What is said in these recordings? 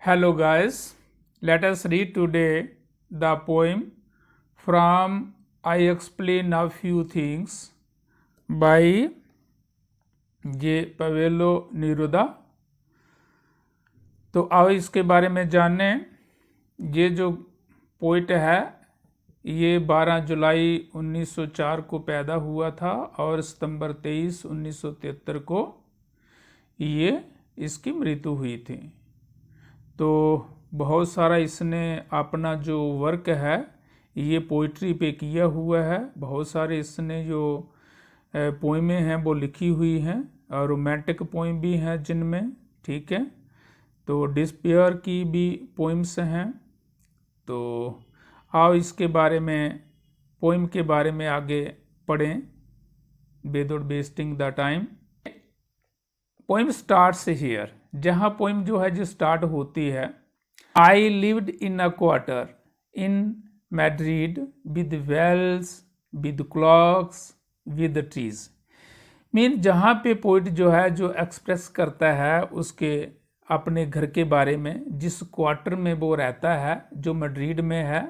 Hello guys, let us read today the poem from I Explain a Few Things by J. Pavelo Neruda। तो आओ इसके बारे में जानने। ये जो पोइट है ये 12 जुलाई 1904 को पैदा हुआ था और सितंबर 23 1973 को ये इसकी मृत्यु हुई थी। तो बहुत सारा इसने अपना जो वर्क है ये पोइट्री पे किया हुआ है। बहुत सारे इसने जो पोइमें हैं वो लिखी हुई हैं और रोमांटिक पोइम भी हैं जिनमें, ठीक है। तो डिस्पेयर की भी पोइम्स हैं। तो आओ इसके बारे में, पोइम के बारे में आगे पढ़ें without wasting the time. Poem starts here, जहाँ पोइम जो है जो स्टार्ट होती है। I lived in a quarter in Madrid with wells with clocks with trees. Mean जहाँ पे पोइट जो है जो एक्सप्रेस करता है उसके अपने घर के बारे में, जिस क्वार्टर में वो रहता है जो मैड्रिड में है।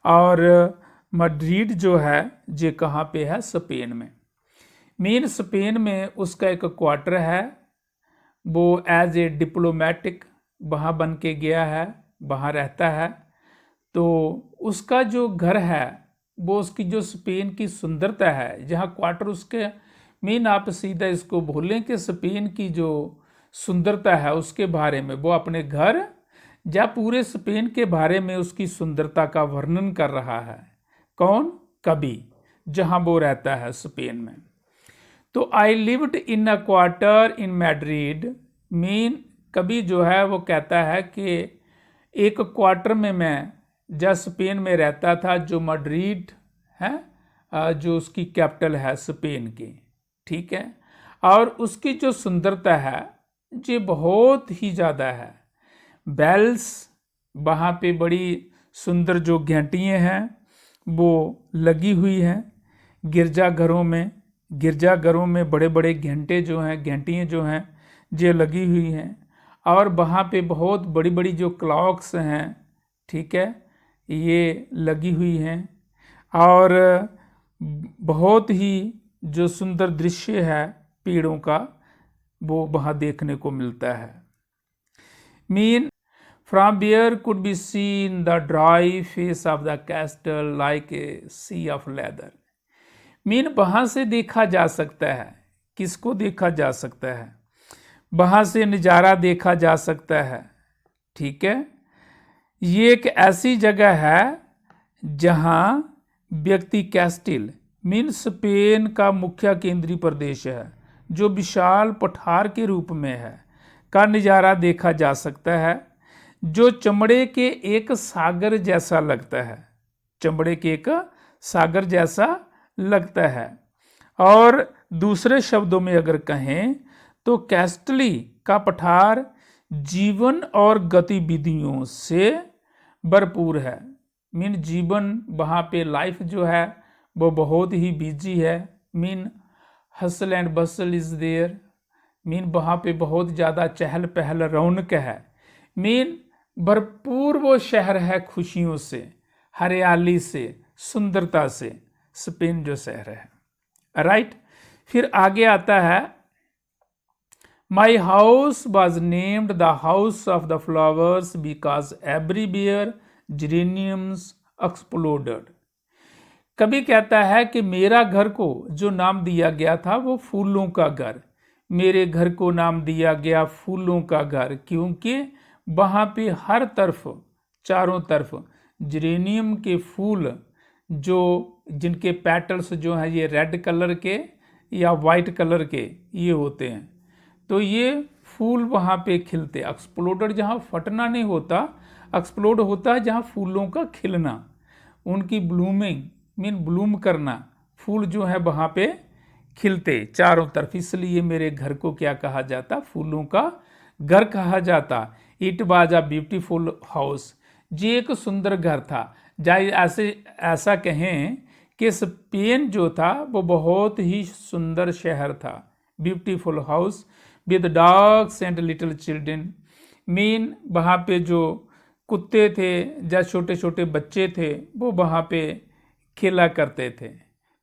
और मैड्रिड जो है ये कहाँ पे है? स्पेन में। मीन स्पेन में उसका एक क्वार्टर है, वो एज ए डिप्लोमेटिक वहाँ बन के गया है, वहाँ रहता है। तो उसका जो घर है वो उसकी जो स्पेन की सुंदरता है, जहाँ क्वार्टर उसके, मीन आप सीधा इसको बोलें कि स्पेन की जो सुंदरता है उसके बारे में वो अपने घर या पूरे स्पेन के बारे में उसकी सुंदरता का वर्णन कर रहा है। कौन? कवि, जहाँ वो रहता है स्पेन में। तो आई lived in a quarter in Madrid, mean कवि जो है वो कहता है कि एक क्वार्टर में मैं जब स्पेन में रहता था, जो मैड्रिड है जो उसकी कैपिटल है स्पेन की, ठीक है। और उसकी जो सुंदरता है ये बहुत ही ज़्यादा है। बेल्स, वहाँ पे बड़ी सुंदर जो घंटियाँ हैं वो लगी हुई हैं। गिरजाघरों में बड़े बड़े घंटे जो हैं, घंटियाँ जो हैं ये लगी हुई हैं। और वहाँ पे बहुत बड़ी बड़ी जो क्लॉक्स हैं, ठीक है, ये लगी हुई हैं। और बहुत ही जो सुंदर दृश्य है पेड़ों का वो वहाँ देखने को मिलता है। Mean from where could be seen the dry face of the castle like a sea of leather. Mean वहाँ से देखा जा सकता है। किसको देखा जा सकता है? वहाँ से नज़ारा देखा जा सकता है, ठीक है। ये एक ऐसी जगह है जहाँ व्यक्ति कैस्टिल मीन स्पेन का मुख्य केंद्रीय प्रदेश है जो विशाल पठार के रूप में है का नज़ारा देखा जा सकता है, जो चमड़े के एक सागर जैसा लगता है। चमड़े के एक सागर जैसा लगता है। और दूसरे शब्दों में अगर कहें तो कैस्टली का पठार जीवन और गतिविधियों से भरपूर है। मीन जीवन वहाँ पे लाइफ जो है वो बहुत ही बिजी है। Mean hustle and bustle is there. Mean वहाँ पे बहुत ज़्यादा चहल पहल रौनक है। मीन भरपूर वो शहर है खुशियों से, हरियाली से, सुंदरता से, स्पेन जो शहर है, राइट। फिर आगे आता है, my house was named the house of the flowers because everywhere geraniums exploded. कभी कहता है कि मेरा घर को जो नाम दिया गया था वो फूलों का घर। मेरे घर को नाम दिया गया फूलों का घर, क्योंकि वहाँ पे हर तरफ, चारों तरफ जेरेनियम के फूल जो जिनके पेटल्स जो हैं ये रेड कलर के या वाइट कलर के ये होते हैं। तो ये फूल वहाँ पे खिलते। एक्सप्लोडेड जहाँ फटना नहीं होता, एक्सप्लोड होता है जहाँ फूलों का खिलना, उनकी ब्लूमिंग मीन ब्लूम करना, फूल जो है वहाँ पे खिलते चारों तरफ। इसलिए मेरे घर को क्या कहा जाता? फूलों का घर कहा जाता। It was a beautiful house, ये एक सुंदर घर था। जाए ऐसा कहें कि स्पेन जो था वो बहुत ही सुंदर शहर था। Beautiful house with dogs and little children, mean वहाँ पे जो कुत्ते थे या छोटे छोटे बच्चे थे वो वहाँ पे खेला करते थे,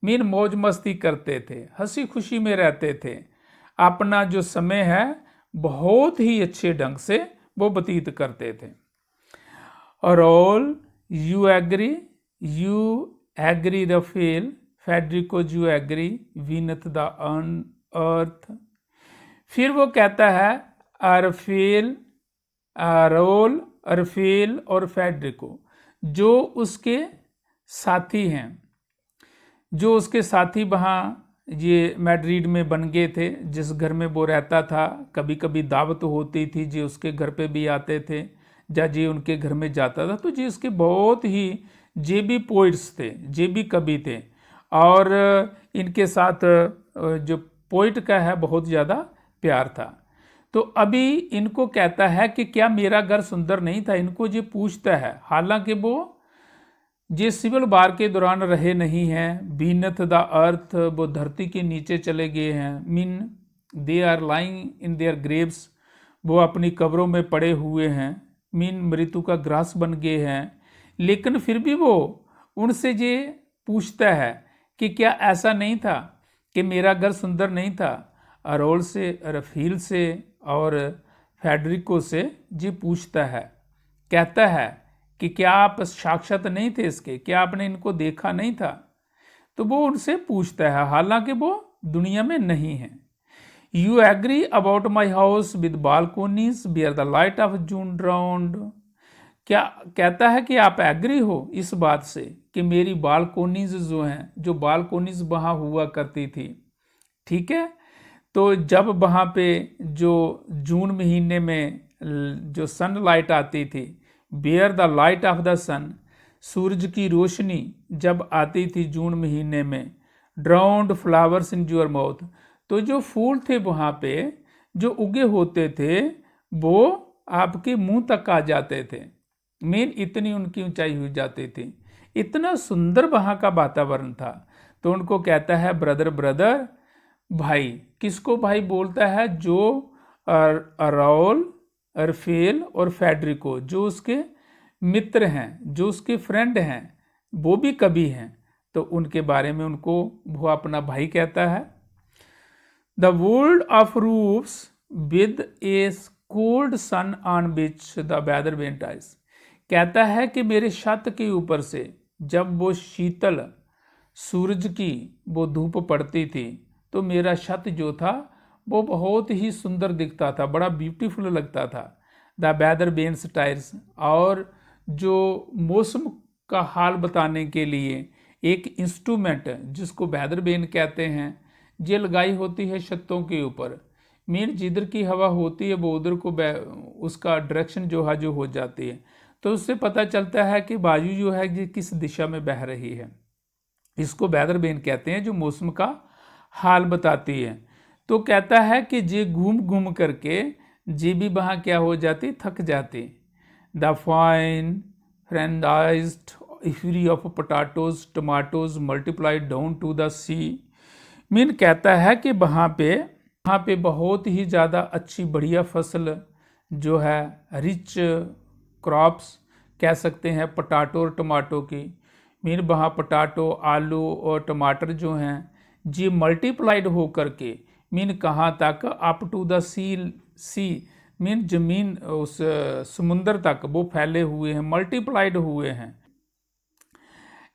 मीन मौज मस्ती करते थे, हंसी खुशी में रहते थे, अपना जो समय है बहुत ही अच्छे ढंग से वो व्यतीत करते थे। और all you agree Rafael Federico you agree beneath the earth. फिर वो कहता है अरफेल, रोल, अरफेल और फेडरिको जो उसके साथी हैं, जो उसके साथी वहाँ ये मैड्रिड में बन गए थे, जिस घर में वो रहता था। कभी कभी दावत होती थी जी उसके घर पे भी आते थे, या जी उनके घर में जाता था। तो जी उसके बहुत ही जे भी पोइट्स थे, जे भी कवि थे, और इनके साथ जो पोइट का है बहुत ज़्यादा प्यार था। तो अभी इनको कहता है कि क्या मेरा घर सुंदर नहीं था, इनको ये पूछता है। हालांकि वो ये सिविल वार के दौरान रहे नहीं हैं, बीनथ द अर्थ वो धरती के नीचे चले गए हैं, mean they are lying in their graves वो अपनी कब्रों में पड़े हुए हैं, मीन मृत्यु का ग्रास बन गए हैं। लेकिन फिर भी वो उनसे ये पूछता है कि क्या ऐसा नहीं था कि मेरा घर सुंदर नहीं था। अरोल से, रफील से और फेडरिको से ये पूछता है, कहता है कि क्या आप साक्षात नहीं थे इसके, क्या आपने इनको देखा नहीं था। तो वो उनसे पूछता है, हालांकि वो दुनिया में नहीं है। You agree about my house with balconies bear the light of June drowned. क्या कहता है कि आप एग्री हो इस बात से कि मेरी बालकोनीज जो हैं, जो बालकोनीज वहाँ हुआ करती थी, ठीक है। तो जब वहाँ पे जो जून महीने में जो सनलाइट आती थी, bear the light of the sun, सूरज की रोशनी जब आती थी जून महीने में, drowned flowers in your mouth, तो जो फूल थे वहाँ पे जो उगे होते थे वो आपके मुंह तक आ जाते थे, मीन इतनी उनकी ऊंचाई हो जाती थी, इतना सुंदर वहाँ का वातावरण था। तो उनको कहता है ब्रदर ब्रदर, भाई, किसको भाई बोलता है? जो राउल, अरफेल और फेडरिको जो उसके मित्र हैं, जो उसके फ्रेंड हैं, वो भी कवि हैं, तो उनके बारे में उनको वो अपना भाई कहता है। The world of roofs with a cold sun on which the weather went ice. कहता है कि मेरे छत के ऊपर से जब वो शीतल सूरज की वो धूप पड़ती थी तो मेरा छत जो था वो बहुत ही सुंदर दिखता था, बड़ा ब्यूटीफुल लगता था। द वेदर बेन्स टायर्स, और जो मौसम का हाल बताने के लिए एक इंस्ट्रूमेंट जिसको वेदर बेन कहते हैं, ये लगाई होती है छतों के ऊपर, मीन जिधर की हवा होती है वो उधर को उसका डायरेक्शन जो है जो हो जाती है, तो उससे पता चलता है कि वायु जो है ये किस दिशा में बह रही है। इसको वेदर बेन कहते हैं, जो मौसम का हाल बताती है। तो कहता है कि जे घूम घूम करके जे भी वहाँ क्या हो जाती, थक जाती। The fine frenzied fury of potatoes tomatoes multiplied down to the sea, mean कहता है कि वहाँ पे बहुत ही ज़्यादा अच्छी बढ़िया फसल जो है, रिच क्रॉप्स कह सकते हैं पोटैटो और टमाटो की, मीन वहाँ पोटैटो, आलू और टमाटर जो हैं जी मल्टीप्लाइड हो करके मीन कहाँ तक, up to the sea mean जमीन उस समुंदर तक वो फैले हुए हैं, मल्टीप्लाइड हुए हैं।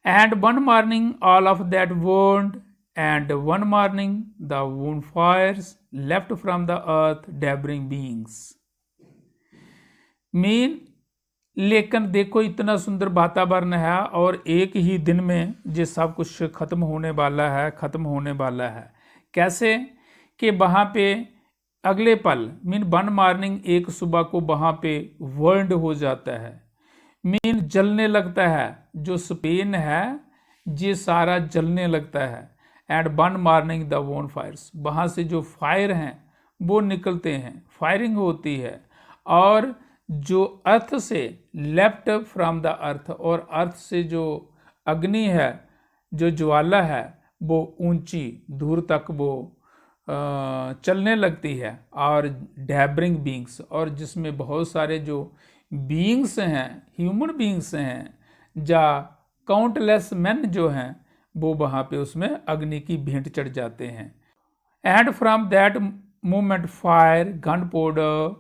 And one morning all of that world and one morning the bonfires left from the earth devouring beings, mean लेकिन देखो इतना सुंदर वातावरण है और एक ही दिन में ये सब कुछ खत्म होने वाला है। कैसे कि वहाँ पे अगले पल मीन वन मॉर्निंग एक सुबह को वहाँ पे वर्ल्ड हो जाता है, मीन जलने लगता है, जो स्पेन है ये सारा जलने लगता है। एंड वन मॉर्निंग द वोन फायर्स, वहाँ से जो फायर हैं वो निकलते हैं, फायरिंग होती है, और जो अर्थ से लेफ्ट फ्रॉम द अर्थ, और अर्थ से जो अग्नि है, जो ज्वाला है वो ऊंची दूर तक वो चलने लगती है, और डैबरिंग बींग्स, और जिसमें बहुत सारे जो बींग्स हैं, ह्यूमन बींग्स हैं, या काउंटलेस मैन जो हैं, वो वहाँ पे उसमें अग्नि की भेंट चढ़ जाते हैं। And from that moment fire gun powder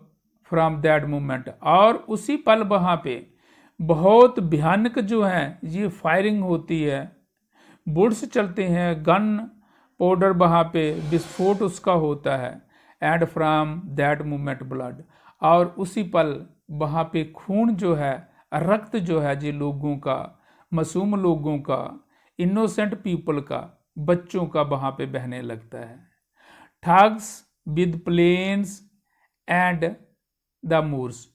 from that moment, और उसी पल वहाँ पे बहुत भयानक जो है ये फायरिंग होती है, बुलेट्स चलते हैं, गन पाउडर वहाँ पे विस्फोट उसका होता है। And from that moment blood, और उसी पल वहाँ पे खून जो है, रक्त जो है, जी लोगों का, मासूम लोगों का, इनोसेंट पीपल का, बच्चों का वहाँ पे बहने लगता है। Thugs with planes and the moors,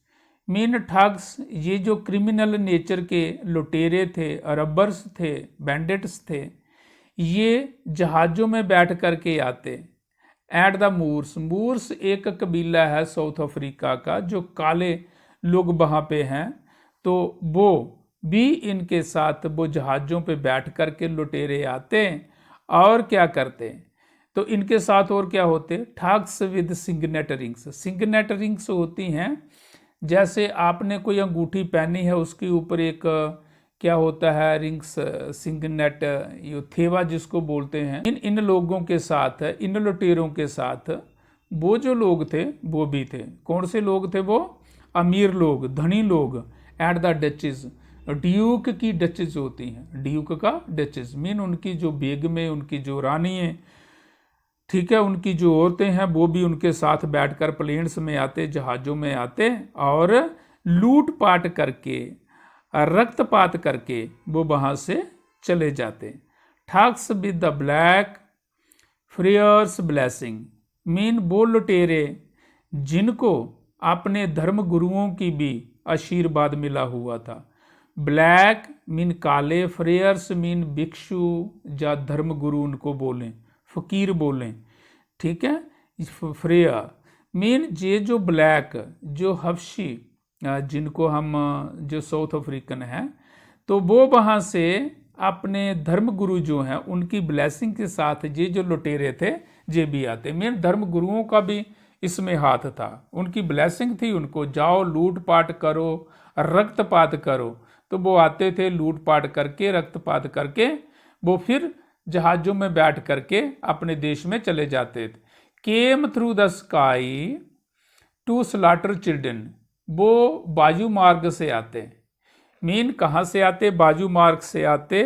mean thugs, ये जो क्रिमिनल नेचर के लुटेरे थे, रबर्स थे, बैंडिट्स थे, ये जहाज़ों में बैठ करके आते। एंड द मूर्स, मूर्स एक कबीला है साउथ अफ्रीका का, जो काले लोग वहाँ पे हैं, तो वो भी इनके साथ वो जहाज़ों पे बैठ करके लुटेरे आते और क्या करते, तो इनके साथ और क्या होते, thugs with signet rings. Signet rings होती हैं, जैसे आपने कोई अंगूठी पहनी है, उसके ऊपर एक क्या होता है, रिंग्स, सिग्नेट, ये थेवा जिसको बोलते हैं। इन लोगों के साथ, इन लुटेरों के साथ वो जो लोग थे वो भी थे। कौन से लोग थे वो? अमीर लोग, धनी लोग। एट द डचेस, ड्यूक की डचेस होती हैं, ड्यूक का डचेस मीन उनकी जो बेगमें, उनकी जो रानी है, ठीक है, उनकी जो औरतें हैं, वो भी उनके साथ बैठकर प्लेन्स में आते, जहाज़ों में आते, और लूट पाट करके, रक्तपात करके वो वहाँ से चले जाते। Thugs with the black friars blessing, mean वो लुटेरे जिनको अपने धर्म गुरुओं की भी आशीर्वाद मिला हुआ था। ब्लैक मीन काले, फ्रेयर्स मीन भिक्षु या धर्म गुरु उनको बोलें, फकीर बोलें, ठीक है। फ्रेयर मीन ये जो ब्लैक, जो हबशी, जिनको हम जो साउथ अफ्रीकन हैं, तो वो वहाँ से अपने धर्म गुरु जो हैं उनकी ब्लेसिंग के साथ ये जो लुटेरे थे ये भी आते। मीन धर्म गुरुओं का भी इसमें हाथ था, उनकी ब्लेसिंग थी, उनको जाओ लूटपाट करो, रक्तपात करो, तो वो आते थे, लूटपाट करके, रक्तपात करके, वो फिर जहाज़ों में बैठ करके अपने देश में चले जाते थे। Came through the sky to slaughter children, वो वायु मार्ग से आते। मीन कहाँ से आते? वायु मार्ग से आते,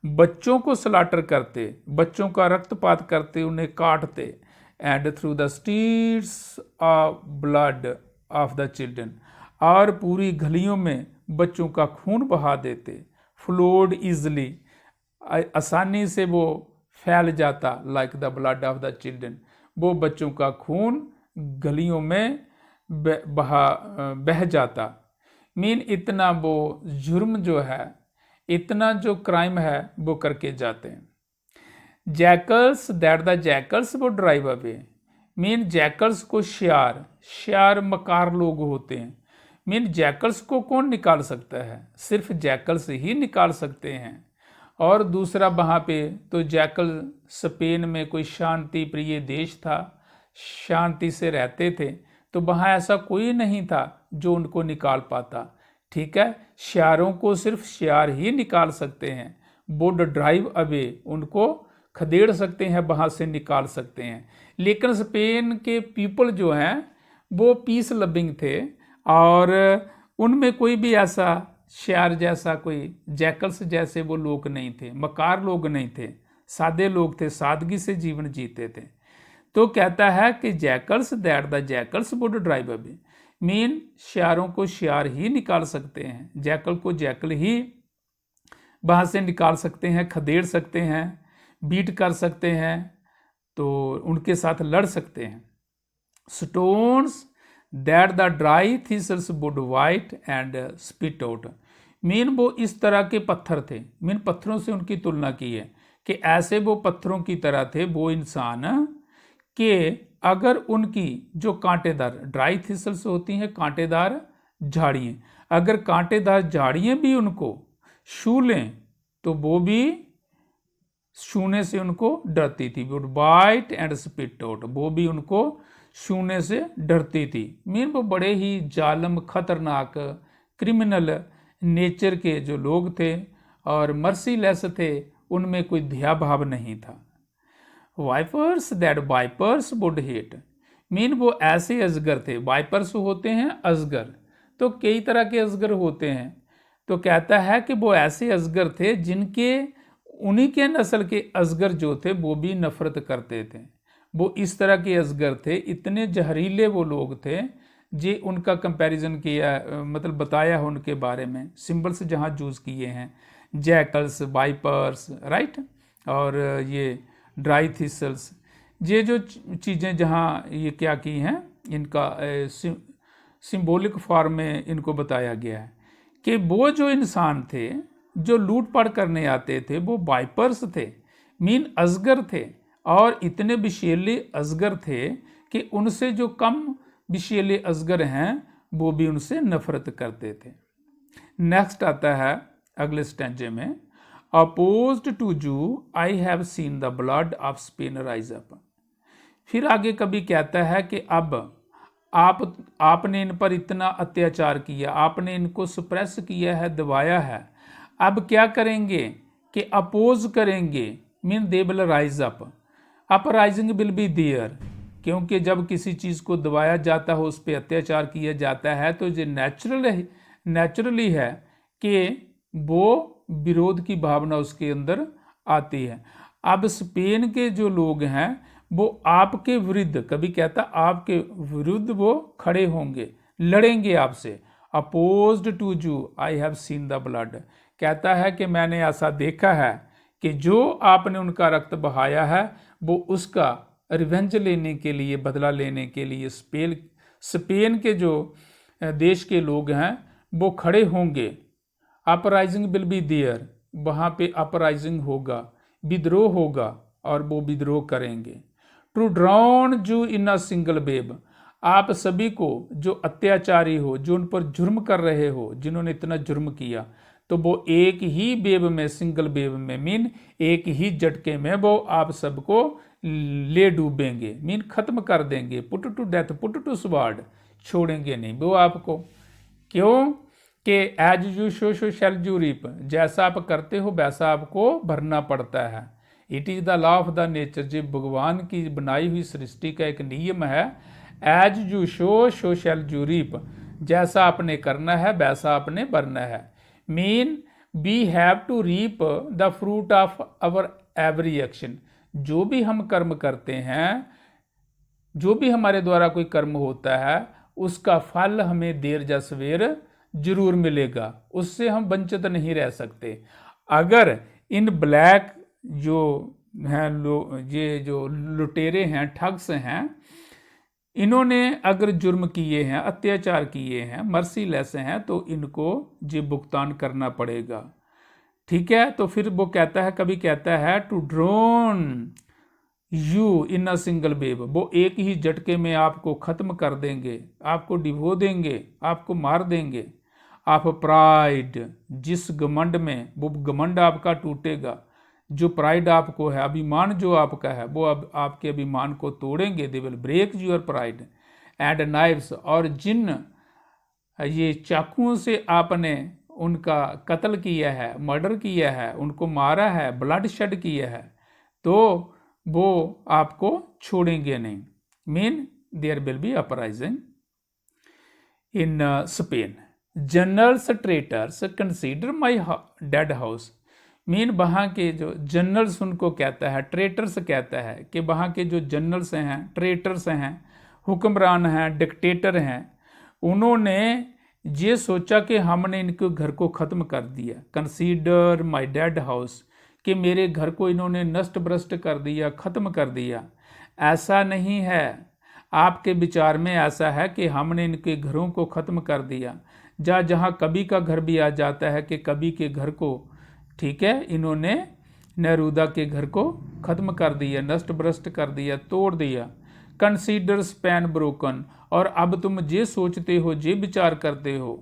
बच्चों को स्लाटर करते, बच्चों का रक्तपात करते, उन्हें काटते। And through the streets of blood of the children, और पूरी गलियों में बच्चों का खून बहा देते। फ्लोड इजली, आसानी से वो फैल जाता, like the blood of the children, वो बच्चों का खून गलियों में बह जाता। मीन इतना वो जुर्म जो है, इतना जो क्राइम है वो करके जाते हैं। जैकल्स दैट द जैकल्स वो ड्राइव अवे, मीन जैकल्स को श्यार, श्यार मकार लोग होते हैं। मीन जैकल्स को कौन निकाल सकता है? सिर्फ जैकल्स ही निकाल सकते हैं। और दूसरा वहाँ पे तो जैकल स्पेन में कोई शांति प्रिय देश था, शांति से रहते थे, तो वहाँ ऐसा कोई नहीं था जो उनको निकाल पाता, ठीक है। श्यारों को सिर्फ श्यार ही निकाल सकते हैं, वुड ड्राइव अवे, उनको खदेड़ सकते हैं, वहाँ से निकाल सकते हैं। लेकिन स्पेन के पीपल जो हैं वो पीस लविंग थे, और उनमें कोई भी ऐसा श्यार जैसा, कोई जैकल्स जैसे वो लोग नहीं थे, मकार लोग नहीं थे, सादे लोग थे, सादगी से जीवन जीते थे। तो कहता है कि jackals that the jackals would drive away, mean श्यारों को श्यार ही निकाल सकते हैं, जैकल को जैकल ही वहाँ से निकाल सकते हैं, खदेड़ सकते हैं, बीट कर सकते हैं, तो उनके साथ लड़ सकते हैं। Stones that the dry thistles would bite and spit out, mean वो इस तरह के पत्थर थे, मीन पत्थरों से उनकी तुलना की है कि ऐसे वो पत्थरों की तरह थे वो इंसान कि अगर उनकी जो कांटेदार, ड्राई थिसल्स होती हैं कांटेदार झाड़ियाँ, अगर कांटेदार झाड़ियाँ भी उनको छू लें तो वो भी छूने से उनको डरती थी। Would bite and spit out, वो भी उनको छूने से डरती थी। मीन वो बड़े ही जालम, खतरनाक, क्रिमिनल नेचर के जो लोग थे और मर्सीलेस थे, उनमें कोई दया भाव नहीं था। Vipers that vipers would hate, mean वो ऐसे अजगर थे। वाइपर्स होते हैं अजगर, तो कई तरह के अजगर होते हैं। तो कहता है कि वो ऐसे अजगर थे जिनके, उन्हीं के नस्ल के अजगर जो थे वो भी नफरत करते थे। वो इस तरह के अजगर थे, इतने जहरीले वो लोग थे। जे उनका कंपैरिजन किया, मतलब बताया है उनके बारे में, सिंबल्स जहाँ यूज़ किए हैं, जैकल्स, वाइपर्स, राइट, और ये ड्राई थिसल्स, ये जो चीज़ें जहाँ ये क्या की हैं, इनका सिंबॉलिक फॉर्म में इनको बताया गया है कि वो जो इंसान थे जो लूटपाट करने आते थे वो वाइपर्स थे, मीन अजगर थे, और इतने विषैले अजगर थे कि उनसे जो कम विषैले अजगर हैं वो भी उनसे नफरत करते थे। नेक्स्ट आता है अगले स्टेंजे में, अपोज्ड टू जू I have seen the blood of Spain rise up. फिर आगे कभी कहता है कि अब आपने इन पर इतना अत्याचार किया, आपने इनको सुप्रेस किया है, दबाया है, अब क्या करेंगे कि अपोज करेंगे, mean they will rise up, uprising will be there. क्योंकि जब किसी चीज़ को दबाया जाता है, उस पर अत्याचार किया जाता है, तो ये नेचुरली है कि वो विरोध की भावना उसके अंदर आती है। अब स्पेन के जो लोग हैं वो आपके विरुद्ध, कभी कहता आपके विरुद्ध वो खड़े होंगे, लड़ेंगे आपसे। अपोज्ड टू जू I have seen the blood, कहता है कि मैंने ऐसा देखा है कि जो आपने उनका रक्त बहाया है वो उसका रिवेंज लेने के लिए, बदला लेने के लिए स्पेन के जो देश के लोग हैं वो खड़े होंगे। अपराइजिंग विल बी देयर, वहाँ पे अपराइजिंग होगा, विद्रोह होगा, और वो विद्रोह करेंगे। टू ड्राउन जू इन अ सिंगल वेब, आप सभी को जो अत्याचारी हो, जो उन पर जुर्म कर रहे हो, जिन्होंने इतना जुर्म किया, तो वो एक ही वेब में, सिंगल वेब में, मीन एक ही झटके में वो आप सबको ले डूबेंगे, मीन खत्म कर देंगे। Put to death, put to sword, छोड़ेंगे नहीं वो आपको। क्यों कि as you sow shall you reap, जैसा आप करते हो वैसा आपको भरना पड़ता है। It is the law of the nature, जो भगवान की बनाई हुई सृष्टि का एक नियम है। As you sow shall you reap, जैसा आपने करना है वैसा आपने भरना है। Mean we have to reap the fruit of our every action, जो भी हम कर्म करते हैं, जो भी हमारे द्वारा कोई कर्म होता है, उसका फल हमें देर या सवेर जरूर मिलेगा, उससे हम वंचित नहीं रह सकते। अगर इन ब्लैक जो हैं ये जो लुटेरे हैं, ठग्स हैं, इन्होंने अगर जुर्म किए हैं, अत्याचार किए हैं, मर्सीलेस हैं, तो इनको ये भुगतान करना पड़ेगा। ठीक है, तो फिर वो कहता है, कभी कहता है to drown you in a single wave, वो एक ही झटके में आपको खत्म कर देंगे, आपको डिबो देंगे, आपको मार देंगे। आप प्राइड, जिस घमंड में, वो घमंड आपका टूटेगा, जो प्राइड आपको है, अभिमान जो आपका है, वो अब आपके अभिमान को तोड़ेंगे। They will break your pride and knives, और जिन ये चाकुओं से आपने उनका कत्ल किया है, मर्डर किया है, उनको मारा है, ब्लड शेड किया है, तो वो आपको छोड़ेंगे नहीं। Mean there will be uprising in Spain. Generals traitors consider my dead house, mean वहाँ के जो जनरल्स, उनको कहता है ट्रेटर्स, कहता है कि वहाँ के जो जनरल्स हैं, ट्रेटर्स हैं, हुक्मरान हैं, डिक्टेटर हैं, उन्होंने ये सोचा कि हमने इनके घर को ख़त्म कर दिया। कंसीडर माई डेड हाउस, कि मेरे घर को इन्होंने नष्ट भ्रष्ट कर दिया, ख़त्म कर दिया। ऐसा नहीं है, आपके विचार में ऐसा है कि हमने इनके घरों को ख़त्म कर दिया। जहाँ कभी का घर भी आ जाता है कि कभी के घर को, ठीक है, इन्होंने नेरूदा के घर को ख़त्म कर दिया, नष्ट भ्रष्ट कर दिया, तोड़ दिया। कंसीडर स्पेन ब्रोकन, और अब तुम ये सोचते हो, ये विचार करते हो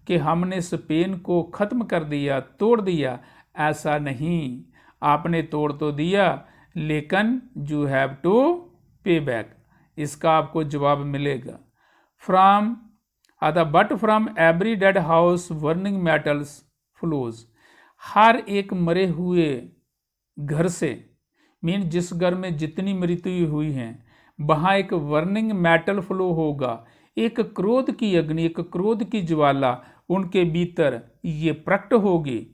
कि हमने स्पेन को ख़त्म कर दिया, तोड़ दिया। ऐसा नहीं, आपने तोड़ तो दिया लेकिन you have to pay back, इसका आपको जवाब मिलेगा। From but from every dead house burning metals flows, हर एक मरे हुए घर से, मीन जिस घर में जितनी मृत्यु हुई हैं वहाँ एक वर्निंग मेटल फ्लो होगा, एक क्रोध की अग्नि, एक क्रोध की ज्वाला उनके भीतर ये प्रकट होगी।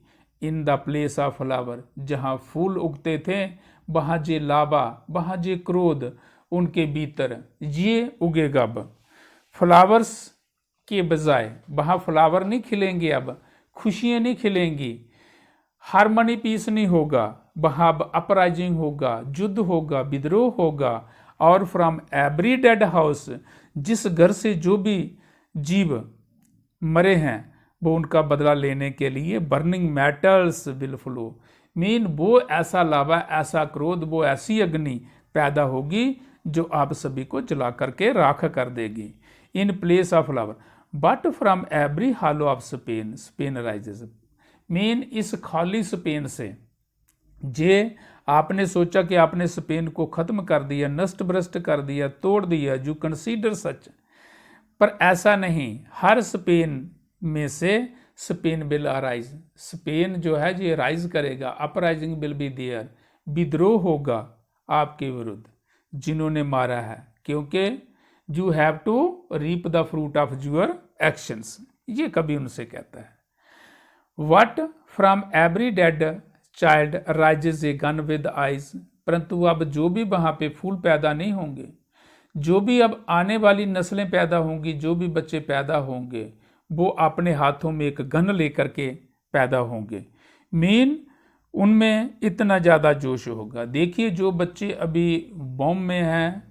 In the place of flower, जहाँ फूल उगते थे वहाँ जे लावा, वहाँ जे क्रोध उनके भीतर ये उगेगा। अब फ्लावर्स के बजाय वहाँ फ्लावर नहीं खिलेंगे, अब खुशियाँ नहीं खिलेंगी, हारमोनी पीस नहीं होगा, वहाँ अपराइजिंग होगा, युद्ध होगा, विद्रोह होगा। और फ्रॉम एवरी डेड हाउस, जिस घर से जो भी जीव मरे हैं वो उनका बदला लेने के लिए burning metals will flow, mean वो ऐसा लावा, ऐसा क्रोध, वो ऐसी अग्नि पैदा होगी जो आप सभी को जला करके राख कर देगी। In place of flower but from every hollow of Spain, Spain rises, mean इस खाली स्पेन से, जे आपने सोचा कि आपने स्पेन को ख़त्म कर दिया, नष्ट भ्रष्ट कर दिया, तोड़ दिया, यू कंसीडर सच, पर ऐसा नहीं, हर स्पेन में से स्पेन विल अराइज, स्पेन जो है ये राइज करेगा, अपराइजिंग विल बी देयर, विद्रोह होगा आपके विरुद्ध जिन्होंने मारा है, क्योंकि you have to reap the fruit of your actions, ये कभी उनसे कहता है। What from every dead child rises a gun with eyes, परंतु अब जो भी वहाँ पे फूल पैदा नहीं होंगे, जो भी अब आने वाली नस्लें पैदा होंगी, जो भी बच्चे पैदा होंगे वो अपने हाथों में एक गन लेकर के पैदा होंगे, मीन उनमें इतना ज़्यादा जोश होगा। देखिए जो बच्चे अभी बॉम्ब में हैं,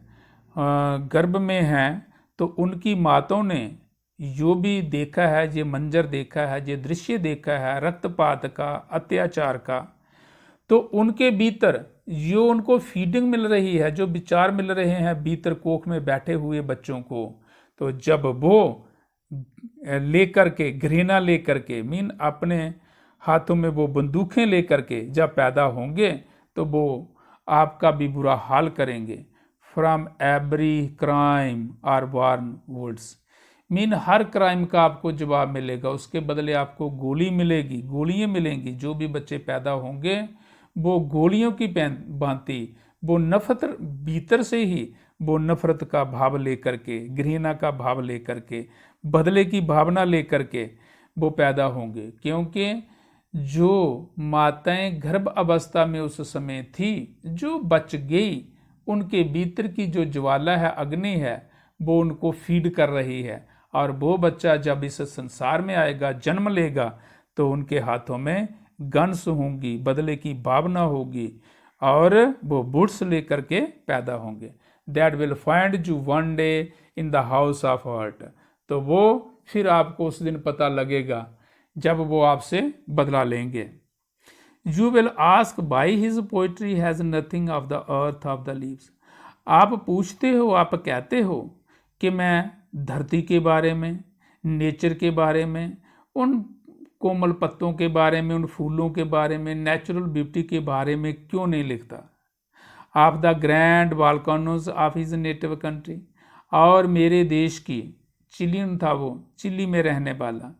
गर्भ में हैं, तो उनकी माताओं ने जो भी देखा है, ये मंजर देखा है, ये दृश्य देखा है रक्तपात का, अत्याचार का, तो उनके भीतर जो उनको फीडिंग मिल रही है, जो विचार मिल रहे हैं भीतर कोख में बैठे हुए बच्चों को, तो जब वो लेकर के घृणा लेकर के, मीन अपने हाथों में वो बंदूकें लेकर के जब पैदा होंगे तो वो आपका भी बुरा हाल करेंगे। From every crime are warn words, mean हर क्राइम का आपको जवाब मिलेगा, उसके बदले आपको गोली मिलेगी, गोलियां मिलेंगी। जो भी बच्चे पैदा होंगे वो गोलियों की भांति, वो नफरत भीतर से ही, वो नफरत का भाव लेकर के, घृणा का भाव लेकर के, बदले की भावना लेकर के वो पैदा होंगे, क्योंकि जो माताएं गर्भ अवस्था में उस समय थी, जो बच गई, उनके भीतर की जो ज्वाला है, अग्नि है, वो उनको फीड कर रही है। और वो बच्चा जब इस संसार में आएगा, जन्म लेगा, तो उनके हाथों में गन्स होंगी, बदले की भावना होगी, और वो बुट्स लेकर के पैदा होंगे। That will find you one day in the house of hurt, तो वो फिर आपको उस दिन पता लगेगा जब वो आपसे बदला लेंगे। You will ask by his poetry has nothing of the earth of the leaves, आप पूछते हो, आप कहते हो कि मैं धरती के बारे में, नेचर के बारे में, उन कोमल पत्तों के बारे में, उन फूलों के बारे में, नेचुरल ब्यूटी के बारे में क्यों नहीं लिखता। Of the grand volcanoes of his native country, और मेरे देश की, चिलियन था वो, चिली में रहने वाला,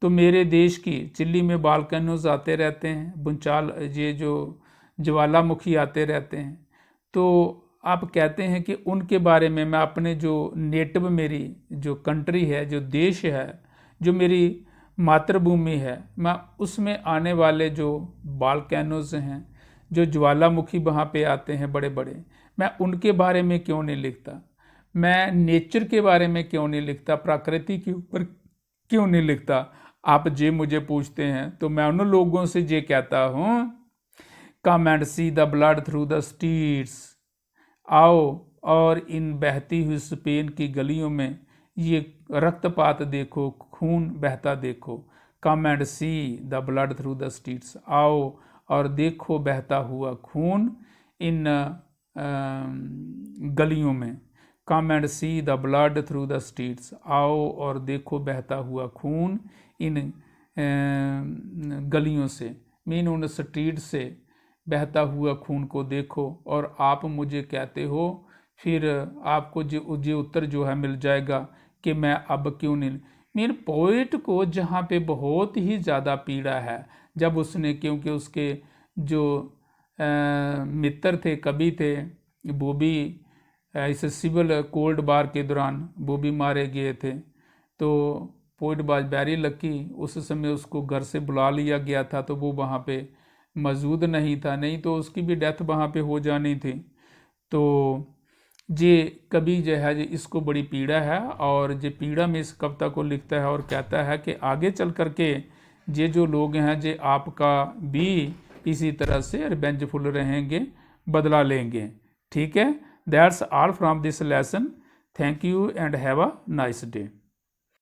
तो मेरे देश की चिली में वॉल्केनोज आते रहते हैं, भूचाल, ये जो ज्वालामुखी आते रहते हैं, तो आप कहते हैं कि उनके बारे में मैं अपने जो नेटिव, मेरी जो कंट्री है, जो देश है, जो मेरी मातृभूमि है, मैं उसमें आने वाले जो वॉल्केनोज हैं, जो ज्वालामुखी वहाँ पे आते हैं बड़े बड़े, मैं उनके बारे में क्यों नहीं लिखता, मैं नेचर के बारे में क्यों नहीं लिखता, प्रकृति के ऊपर क्यों नहीं लिखता। आप जे मुझे पूछते हैं तो मैं उन लोगों से जे कहता हूँ, come and see the blood through the streets, आओ और इन बहती हुई स्पेन की गलियों में ये रक्तपात देखो, खून बहता देखो। Come and see the blood through the streets, आओ और देखो बहता हुआ खून इन गलियों में। Come and see the blood through the streets, आओ और देखो बहता हुआ खून इन गलियों से, मीन उन स्ट्रीट से, बहता हुआ खून को देखो और आप मुझे कहते हो, फिर आपको जो उत्तर जो है मिल जाएगा कि मैं अब क्यों नहीं। मीन पोइट को जहाँ पे बहुत ही ज़्यादा पीड़ा है, जब उसने, क्योंकि उसके जो मित्र थे, कवि थे, वो भी इस सिविल कोल्ड वार के दौरान वो भी मारे गए थे। तो पोइट वाज वेरी लकी, उस समय उसको घर से बुला लिया गया था, तो वो वहाँ पे मौजूद नहीं था, नहीं तो उसकी भी डेथ वहाँ पे हो जानी थी। तो ये कवि जो है इसको बड़ी पीड़ा है, और ये पीड़ा में इस कविता को लिखता है और कहता है कि आगे चल कर के ये जो लोग हैं ये आपका भी इसी तरह से रिवेंजफुल रहेंगे, बदला लेंगे। ठीक है, that's all from this lesson. Thank you and have a nice day.